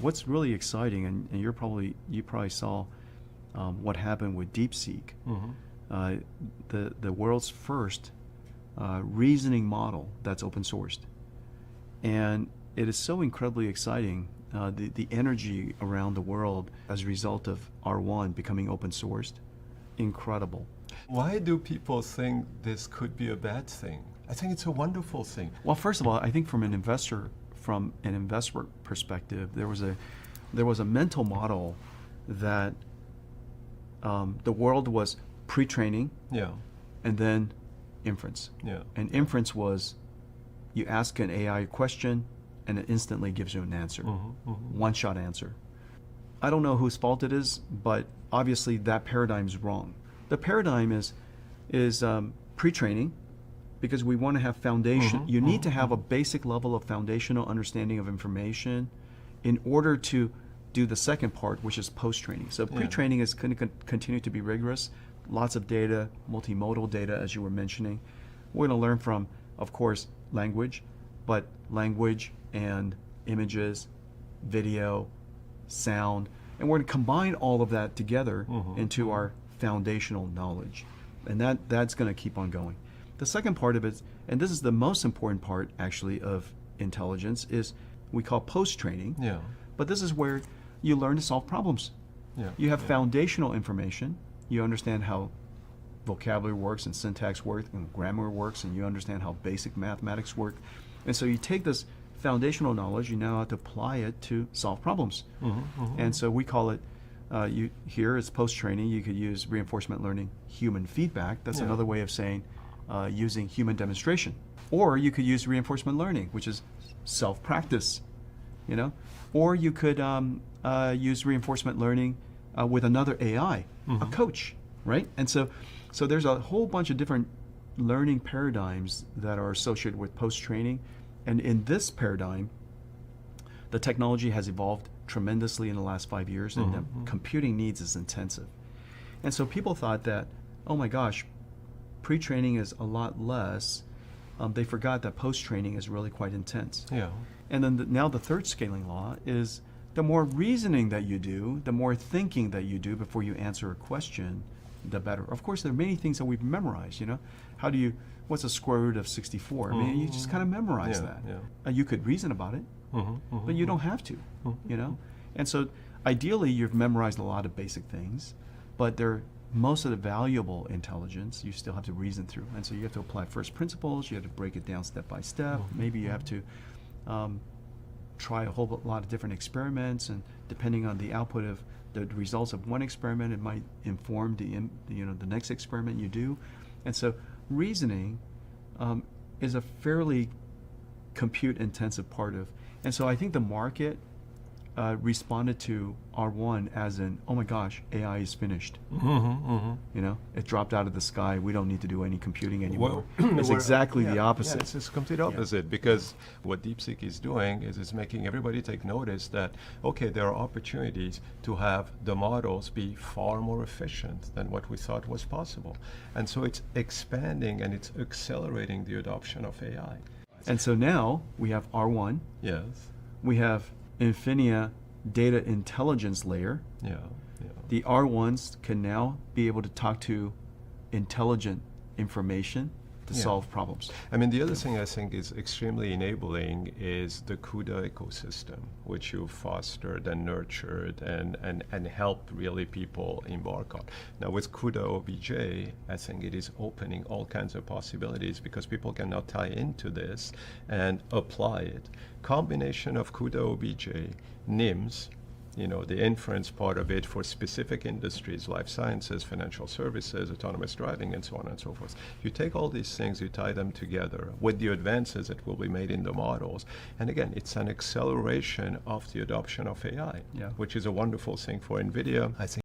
What's really exciting, and you probably saw what happened with DeepSeek, the world's first reasoning model that's open sourced, and it is so incredibly exciting. The energy around the world as a result of R1 becoming open sourced, incredible. Why do people think this could be a bad thing? I think it's a wonderful thing. Well, first of all, I think from an investor perspective, there was a mental model that the world was pre-training, Yeah. and then inference. Yeah. And inference was you ask an AI question and it instantly gives you an answer, one-shot answer. I don't know whose fault it is, but obviously that paradigm's wrong. The paradigm is pre-training, because we want to have foundation. You need to have a basic level of foundational understanding of information in order to do the second part, which is post-training. So pre-training is going to continue to be rigorous, lots of data, multimodal data, as you were mentioning. We're going to learn from, of course, language, but language and images, video, sound, and we're going to combine all of that together into our foundational knowledge. And that's going to keep on going. The second part of it, and this is the most important part actually of intelligence, is we call post-training. Yeah. But this is where you learn to solve problems. Yeah. You have foundational information. You understand how vocabulary works and syntax works and grammar works, and you understand how basic mathematics work. And so you take this foundational knowledge, you now have to apply it to solve problems. And so we call it, here it's post-training. You could use reinforcement learning, human feedback. That's another way of saying using human demonstration. Or you could use reinforcement learning, which is self-practice, Or you could use reinforcement learning with another AI, a coach, right? And so there's a whole bunch of different learning paradigms that are associated with post-training. And in this paradigm, the technology has evolved tremendously in the last 5 years, and the computing needs is intensive. And so people thought that, oh my gosh, pre-training is a lot less. They forgot that post-training is really quite intense. Yeah. And then now the third scaling law is the more reasoning that you do, the more thinking that you do before you answer a question, the better. Of course, there are many things that we've memorized, what's the square root of 64? I mean, you just kind of memorize that. Yeah. You could reason about it, but you don't have to, And so ideally, you've memorized a lot of basic things, but most of the valuable intelligence you still have to reason through. And so you have to apply first principles, you have to break it down step by step. Maybe you have to try a whole lot of different experiments, and depending on the output of the results of one experiment, it might inform the next experiment you do. And so reasoning is a fairly compute-intensive part of, and so I think the market responded to R1 as in, oh my gosh, AI is finished. It dropped out of the sky. We don't need to do any computing anymore. It's exactly the opposite. It's the complete opposite, because what DeepSeek is doing is it's making everybody take notice that, okay, there are opportunities to have the models be far more efficient than what we thought was possible. And so it's expanding and it's accelerating the adoption of AI. And so now we have R1. Yes. We have NVIDIA data intelligence layer. Yeah. The R1s can now be able to talk to intelligent information to solve problems. I mean, the other thing I think is extremely enabling is the CUDA ecosystem, which you've fostered and nurtured and helped really people embark on. Now with CUDA OBJ, I think it is opening all kinds of possibilities, because people can now tie into this and apply it. Combination of CUDA OBJ, NIMS, the inference part of it for specific industries, life sciences, financial services, autonomous driving, and so on and so forth. You take all these things, you tie them together with the advances that will be made in the models. And again, it's an acceleration of the adoption of AI, which is a wonderful thing for NVIDIA. I think